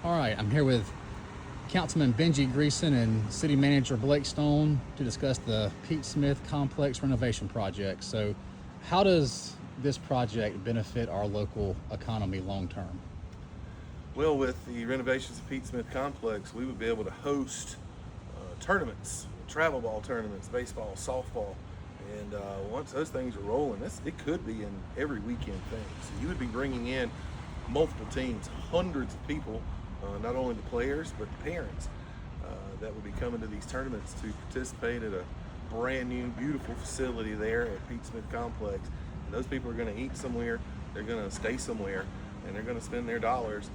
All right, I'm here with Councilman Benji Greeson and City Manager Blake Stone to discuss the Pete Smith Complex renovation project. So, how does this project benefit our local economy long term? Well, with the renovations of Pete Smith Complex, we would be able to host tournaments, travel ball tournaments, baseball, softball, and once those things are rolling, it could be an every weekend thing. So you would be bringing in multiple teams, hundreds of people, not only the players but the parents that would be coming to these tournaments to participate at a brand new, beautiful facility there at Pete Smith Complex. And those people are going to eat somewhere, they're going to stay somewhere, and they're going to spend their dollars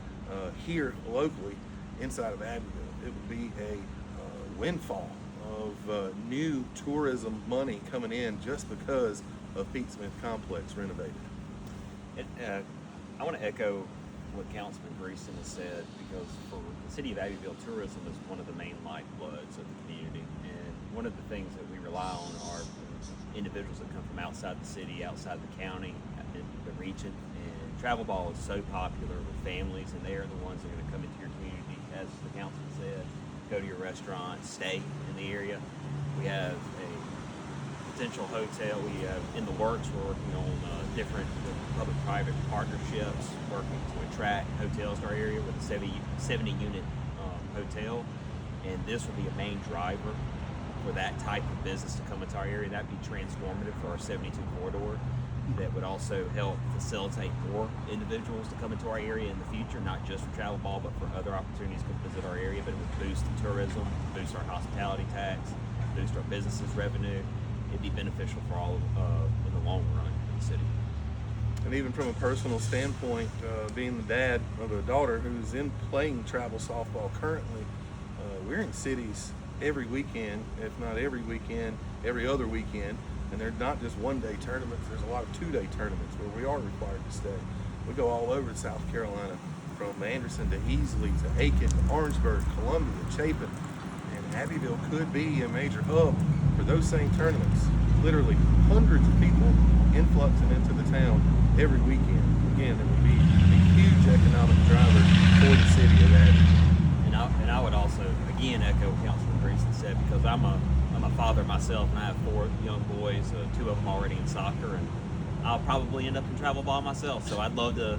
here locally inside of Abbeville. It would be a windfall of new tourism money coming in just because of Pete Smith Complex renovated. I want to echo what Councilman Greeson has said, because for the city of Abbeville, tourism is one of the main lifebloods of the community, and one of the things that we rely on are individuals that come from outside the city, outside the county, and the region. And travel ball is so popular with families, and they are the ones that are going to come into your community, as the councilman said, go to your restaurant, stay in the area. We have a potential hotel. We have in the works. We're working on different public-private partnerships, working to attract hotels to our area with a 70-unit hotel, and this will be a main driver for that type of business to come into our area. That'd be transformative for our 72 corridor. That would also help facilitate more individuals to come into our area in the future, not just for travel ball, but for other opportunities to come visit our area. But it would boost the tourism, boost our hospitality tax, boost our businesses' revenue. It'd be beneficial for all in the long run for the city. And even from a personal standpoint, being the dad of a daughter who's in playing travel softball currently, we're in cities every weekend, if not every weekend, every other weekend. And they're not just one-day tournaments. There's a lot of two-day tournaments where we are required to stay. We go all over South Carolina, from Anderson to Easley to Aiken to Orangeburg, Columbia, Chapin. And Abbeville could be a major hub for those same tournaments. Literally hundreds of people influxing into the town every weekend. Again, it would be a huge economic driver for the city of Abbeville. And I would also, again, echo what Councilman Greeson said, because I'm a father myself, and I have 4 young boys, 2 of them already in soccer, and I'll probably end up in travel ball myself. So I'd love to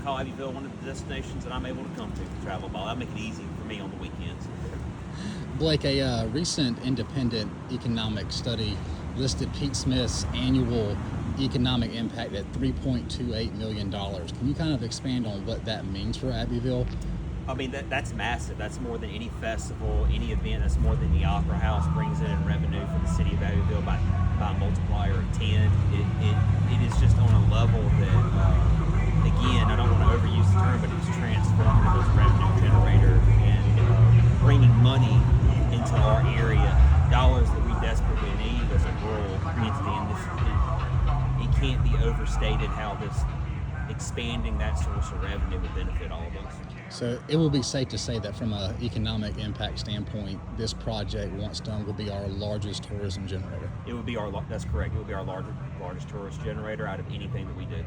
call Abbeville one of the destinations that I'm able to come to for travel ball. That'd make it easy for me on the weekends. Blake, a recent independent economic study listed Pete Smith's annual economic impact at $3.28 million. Can you kind of expand on what that means for Abbeville? I mean, that's massive. That's more than any festival, any event. That's more than the Opera House brings in revenue for the city of Abbeville by a multiplier of 10. It is just on a level that, again, I don't want to overuse the term, but it's transformative as a revenue generator and bringing money into our area, dollars that we desperately need as a rural entity. And it can't be overstated how this expanding that source of revenue would benefit all of us. So it will be safe to say that from an economic impact standpoint, this project, once done, will be our largest tourism generator. That's correct. It would be our largest tourist generator out of anything that we do.